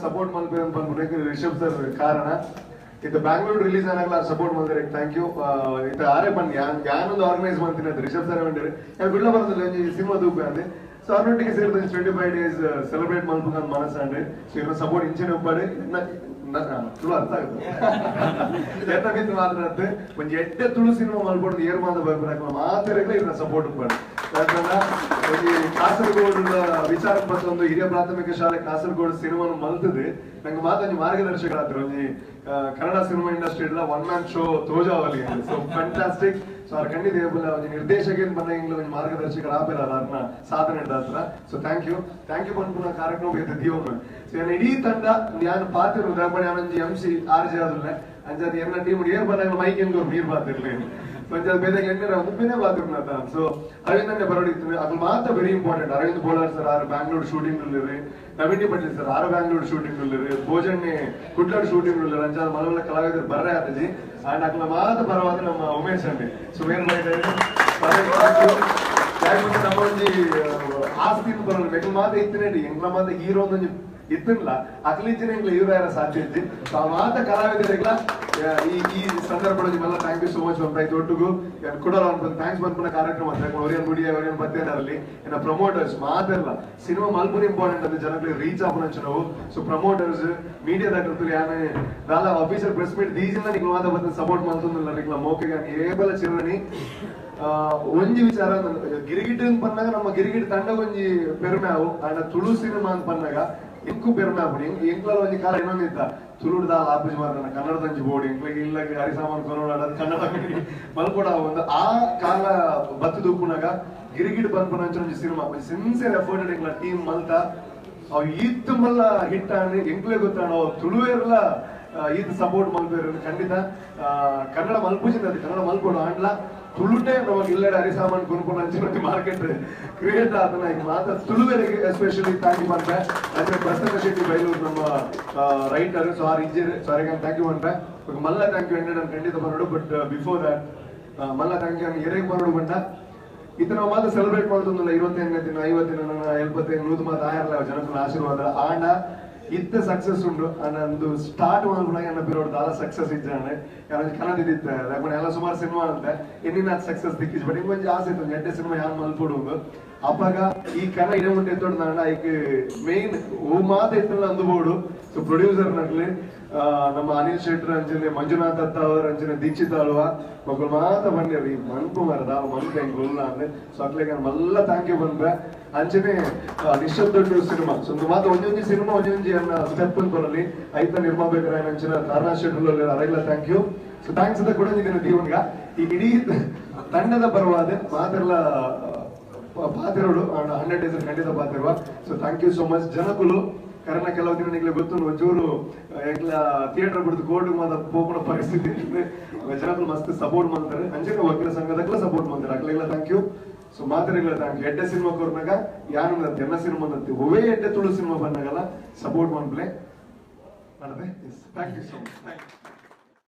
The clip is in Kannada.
ಸಪೋರ್ಟ್ ಮಾಡ್ಬೇಕು ಬಂದ್ಬಿಟ್ಟು ರಿಷಬ್ ಸರ್ ಕಾರಣ ಇದು ಬ್ಯಾಂಗ್ಳೂರ್ ರಿಲೀಸ್ ಆಗಲ್ಲ ಸಪೋರ್ಟ್ ಮಾಡ್ತಾರೆ ಥ್ಯಾಂಕ್ ಯು ಇದು ಆರೇ ಬನ್ನಿ ಯಾನೊಂದು ಆರ್ಗನೈಸ್ ಮಾಡ್ತೀನಿ ಅದು ರಿಷಬ್ ಸರ್ ಬಂದಿರಿ ಬಿಡ್ಲ ಬರೋದಿಲ್ಲ ಸಿನಿಮಾ ದೂಪ ಅಂದೆ ಸೊ ಅವರೊಟ್ಟಿಗೆ ಸೇರಿದ 25 ಡೇಸ್ ಸೆಲೆಬ್ರೇಟ್ ಮಾಡ್ಬೇಕು ನನ್ನ ಮನಸ್ಸು ಅಂಡ್ರೆ ಸೊ ಇವ್ರ ಸಪೋರ್ಟ್ ಇಂಚಿನ ಒಬ್ಬಡಿ ತುಳು ಅರ್ಥ ಆಗುತ್ತೆ ಎತ್ತ ಬಿದ್ದು ಮಾತಾಡತ್ತೆ ಒಂದು ಎಡ್ಡೆ ತುಳು ಸಿನಿಮಾ ಮಾಡ್ಬೋದು ಏರ್ ಮಾದ ಬರ್ಬೇಕು ಮಾತಾಡಕ್ಕೆ ಇವ್ರ ಸಪೋರ್ಟ್ ಮಾಡಿ ಕಾಸರಗೋಡು ವಿಚಾರ ಬಂದ ಒಂದು ಹಿರಿಯ ಪ್ರಾಥಮಿಕ ಶಾಲೆ ಕಾಸರಗೋಡು ಸಿನಿಮಾ ಮಲ್ತದೆ ನಂಗೆ ಮಾತಾಡಿ ಮಾರ್ಗದರ್ಶಕರಾದ್ರು ಒಂಜಿ ಕನ್ನಡ ಸಿನಿಮಾ ಇಂಡಸ್ಟ್ರಿ ಇಲ್ಲ ಒನ್ ಮ್ಯಾನ್ ಶೋ ತೋಜಾವಲಿ ಸೊ ಫ್ಯಾಂಟಾಸ್ಟಿಕ್ ಸೊ ಅವ್ರ ಖಂಡಿತ ಒಂದು ನಿರ್ದೇಶಕ ಬಂದ ಒಂದು ಮಾರ್ಗದರ್ಶಕರ ಆಪೇರಲ್ಲ ಅವ್ರನ್ನ ಸಾಧನೆ ಹತ್ರ ಸೊ ಥ್ಯಾಂಕ್ ಯು ಬಂದ್ಪುನ ಕಾರ್ಯಕ್ರಮ ದೀವಮ್ಮ ಸೊ ನಾನು ಇಡೀ ತಂಡ ನಾನು ಪಾತಿರು ಯಾನೊಂಜಿ MC RJ ಆದ್ರೆ ಅಂಜಾದ ಎನ್ನ ಟೀಮ್ ಏರ್ ಬಂದಾಗ ಮೈಕ್ ಹೆಂಗ್ ನೀರ್ ಪಾತಿರ್ಲೇನು ಕೊಂಚದ ಬೇದಾಗ ಎಣ್ಣೆ ಉಪ್ಪಿನೇ ಪಾತಿರ್ನ ಸೊ ಅರವಿಂದನ್ನೇ ಬರೋಡಿತ್ತು ಅದು ಮಾತ್ರ very important Arvind Bolar sir ಆರು ಬ್ಯಾಂಗ್ಳೂರ್ ಶೂಟಿಂಗ್ ಉಳ್ಳಿರಿ ನವೀನ್ ಪಟೇಲ್ ಸರ್ ಆರು ಬ್ಯಾಂಗ್ಳೂರ್ ಶೂಟಿಂಗ್ ಉಳ್ಳಿರಿ ಭೋಜನ್ನೇ ಕುಡ್ಲಾಡ್ ಶೂಟಿಂಗ್ ಉಳ್ಳಿರಿ ಅಂಜಾದ ಮಲವಲ್ಲ ಕಲಾವಿದರು ಬರ್ರೆ ಆತಜಿ ಅಂಡ್ ಅಕ್ಲ ಮಾತ್ರ ಬರವಾದ ನಮ್ಮ ಉಮೇಶ್ ಅಂಡಿ ಸೊ ವೇರ್ ನಮ್ಮ ಒಂಜಿ ಆಸ್ತಿ ಬರೋದು ಬೆಂಗ್ಳ ಮಾತ ಇತ್ತಿನೇಡಿ ಎಂಗ್ಲ ಮಾತ ಹೀರೋ ಒಂದೊಂದು ಇತ್ತಿಲ್ಲ ಅಕ್ಲಿಂಚಿನ ಇವ್ರ ಸಾಧ್ಯ ಇದ್ದಿ ಆ ಮಾತ ಕಲಾವಿದರಿಗಳ ಈ ಸಂದರ್ಭದಲ್ಲಿ ನಿಮ್ಮೆಲ್ಲ ಥ್ಯಾಂಕ್ ಯು ಸೋ ಮಚ್ ಬಂದಾಯ್ತು ಒಟ್ಟಿಗೂ ಕೊಡೋಣ ಅನ್ಕೊಂಡು ಥ್ಯಾಂಕ್ಸ್ ಬಂದ್ಪುನ ಕಾರ್ಯಕ್ರಮ ಅವ್ರೇನ್ ಗುಡಿ ಅವ್ರೇನ್ ಬತ್ತೇನಾರಲ್ಲಿ ಇನ್ನ ಪ್ರಮೋಟರ್ಸ್ ಮಾತೆಲ್ಲ ಸಿನಿಮಾ ಮಲ್ಪುನ ಇಂಪಾರ್ಟೆಂಟ್ ಅಂತ ಜನಗಳಿಗೆ ರೀಚ್ ಆಪನ ನಾವು ಸೊ ಪ್ರಮೋಟರ್ಸ್ ಮೀಡಿಯಾದಾಗ ಯಾನೆ ದಾಲ ಆಫೀಸರ್ ಪ್ರೆಸ್ ಮೀಟ್ ದೀಜಿಂದ ನಿಮ್ಗೆ ಮಾತ ಬಂದ ಸಪೋರ್ಟ್ ಮಾಡ್ತಂದಿಲ್ಲ ನಿಮ್ಗೆ ಮೋಕೆಗೆ ಏಬಲ ಚಿರಣಿ ಒಂಜಿ ವಿಚಾರ ಗಿರಿಗಿಟ್ ಪನ್ನಾಗ ನಮ್ಮ ಗಿರಿಗಿಟ್ ತಂಡ ಒಂಜಿ ಪೆರ್ಮೆ ಅವು ಅಂಡ ತುಳು ಸಿನಿಮಾ ಅಂತ ಪನ್ನಾಗ ಇಂಕು ಪೆರ್ಮೆ ಆಗ್ಬಿಡಿ ಎಂಕ್ಲ ಒಂಜಿ ಕಾಲ ಇನ್ನೊಂದಿತ್ತ ತುಳುಡ್ ದಾಲ್ ಆಪೇಜ್ ಮಾರ್ನ ಕನ್ನಡ ತಂಜಿ ಬೋಡಿ ಎಂಕ್ಲಿಗೆ ಇಲ್ಲ ಹರಿಸಾಮಾನ್ ಕೊನೋಡ ಕನ್ನಡ ಮಲ್ಕೊಡ ಒಂದು ಆ ಕಾಲ ಬತ್ತದು ಉಪ್ಪುನಾಗ ಗಿರಿಗಿಟ್ ಬಂದ್ಪನ ಒಂಜಿ ಸಿನಿಮಾ ಸಿನ್ಸಿಯರ್ ಎಫರ್ಟ್ ಎಂಕ್ಲ ಟೀಮ್ ಮಲ್ತ ಅವ್ ಈತ್ ಮಲ್ಲ ಹಿಟ್ ಆಗಿ ಎಂಕ್ಲೆ ಗೊತ್ತಾಣೋ ತುಳುವೇರ್ಲ ಈತ್ ಸಪೋರ್ಟ್ ಮಲ್ಪೇರು ಖಂಡಿತ ಕನ್ನಡ ಮಲ್ಪುಜಿಂದ ಕನ್ನಡ ಮಲ್ಕೊಡು ಆಂಡ್ಲ ತುಳುಟೆ ನಮಗೆ ಇಲ್ಲಡೆ ಹರಿಸಾಮಾನ್ ಕೊನ್ಕೊಂಡು ಹಂಚಿನ ಮಾರ್ಕೆಟ್ ಕ್ರಿಯೇಟ್ ಆತನ ಈಗ ಮಾತ್ರ ತುಳುವರಿಗೆ ಎಸ್ಪೆಷಲಿ ಥ್ಯಾಂಕ್ ಯು ಮಾಡ್ರೆ ಅಂದ್ರೆ ಪ್ರಸನ್ನ ಶೆಟ್ಟಿ ಬೈಲೂರು ನಮ್ಮ writer so are engineer sorry thank you ಮಾಡ್ರೆ ಮಲ್ಲ ಥ್ಯಾಂಕ್ ಯು ಎಂಡೆ ನಾನು ಖಂಡಿತ ಬರೋಡು ಬಟ್ ಬಿಫೋರ್ ದಟ್ ಮಲ್ಲ ಥ್ಯಾಂಕ್ ಯು ಎರೆಗೆ ಬರೋಡು ಬಂಡ ಇತ ನಾವು ಮಾತ್ರ ಸೆಲೆಬ್ರೇಟ್ ಮಾಡೋದೊಂದಿಲ್ಲ 25ನೇ ದಿನ 50 ದಿನ 75 ನೂತು ಮಾತ್ರ ಆಯರ್ಲ ಜನಗಳ ಆಶೀರ್ವಾದ ಆಂಡ ಇತ್ತ ಸಕ್ಸಸ್ ಉಂಡು ನಂದು ಸ್ಟಾರ್ಟ್ ಮಾಡ್ಕೊಂಡಾಗ ನನ್ನ ಬಿರೋಡ್ ದಾಲ ಸಕ್ಸಸ್ ಇದ್ದಾನೆ ಕನ್ನಡ ಇದ್ದಿತ್ತ ಯಾಕಂದ್ರೆ ಎಲ್ಲ ಸುಮಾರು ಸಿನಿಮಾ ಅಂತ ಎನ್ನಿನ ಸಕ್ಸಸ್ ದಿಕ್ಕಿಸ್ ಬಟ್ ಇಂಕೊಂಚ ಆಸೆ ಇತ್ತು ಎಡ್ಡೆ ಸಿನಿಮಾ ಯಾರು ಮಲ್ಪಡುವುದು ಅಪ್ಪಾಗ ಈ ಕನ್ನಡ ಇಡ ಮುಂದೆ ಎತ್ತೋಡು ನಾನು ಐಕ್ ಮೇನ್ ಓ ಮಾತ ಎತ್ತಲ್ಲ ಅಂದುಬೋಡು ಸೊ ಪ್ರೊಡ್ಯೂಸರ್ ನಗ್ಲಿ ನಮ್ಮ ಅನಿಲ್ ಶೆಟ್ರ್ ಅಂಚನೆ ಮಂಜುನಾಥ್ ದತ್ತ ಅವರ ಅಂಚನೆ ದೀಕ್ಷಿತ್ ಅಲ್ವ ಮಕ್ಕಳು ಮಾತ ಬಂದಿರಿ ಮನ್ಪು ಮರದ ಮನ್ಪು ಹೆಂಗ್ ಉಲ್ಲ ಅಂದ್ರೆ ಸೊ ಅಕ್ಲಿಗೆ ಮಲ್ಲ ಥ್ಯಾಂಕ್ ಯು ಬಂದ್ರೆ ಅಂಚನೆ ನಿಶ್ಶಬ್ದ ಸಿನಿಮಾ ಸೊ ಮಾತ ಒಂದೊಂದು ಸಿನಿಮಾ ಒಂದೊಂದು ಅನ್ನ ಸ್ಟೆಪ್ ಬರಲಿ ಐತ ನಿರ್ಮಾಪಕರ ಅಂಚನೆ ತಾರಾ ಶೆಟ್ರ್ ಅರೆಲ್ಲ ಥ್ಯಾಂಕ್ ಯು ಸೊ ಥ್ಯಾಂಕ್ಸ್ ಅಂತ ಕೊಡೋದಿದ್ದೇನೆ ದೀವನ್ಗ ಈ ಇಡೀ ತಂಡದ ಪರವಾದ ಮಾತೆಲ್ಲ ಪಾತಿರೋಡು 100 ಡೇಸ್ ಖಂಡಿತ ಪಾತಿರುವ so thank you so much ಜನಕುಲು ಕಾರಣ ಕೆಲವು ದಿನ ನಿಗ್ಲೆ ಗೊತ್ತು ಒಂಚೂರು ಥಿಯೇಟರ್ ಬಿಡ್ದು ಕೋರ್ಟ್ ಮಾತ್ರ ಹೋಗೋಣ ಪರಿಸ್ಥಿತಿ ಜನಗಳು ಮಸ್ತ್ ಸಪೋರ್ಟ್ ಮಾಡ್ತಾರೆ ಅಂಜಕ ವಕೀಲ ಸಂಘದಕ್ಕೆಲ್ಲ ಸಪೋರ್ಟ್ ಮಾಡ್ತಾರೆ ಅಕ್ಲೆಲ್ಲ ಥ್ಯಾಂಕ್ ಯು ಸೊ ಮಾತಾಡಿಗಳ ಥ್ಯಾಂಕ್ ಯು ಎಡ್ಡೆ ಸಿನಿಮಾ ಕೊರ್ನಾಗ ಯಾನು ಎನ್ನ ಸಿನಿಮಾ ಅಂತೀವಿ ಒವೇ ಎಡ್ಡೆ ತುಳು ಸಿನಿಮಾ ಬಂದಾಗಲ್ಲ ಸಪೋರ್ಟ್ ಮಾಡ್ಬಿಲೆ ಮಾಡಿದೆ thank you so much thank you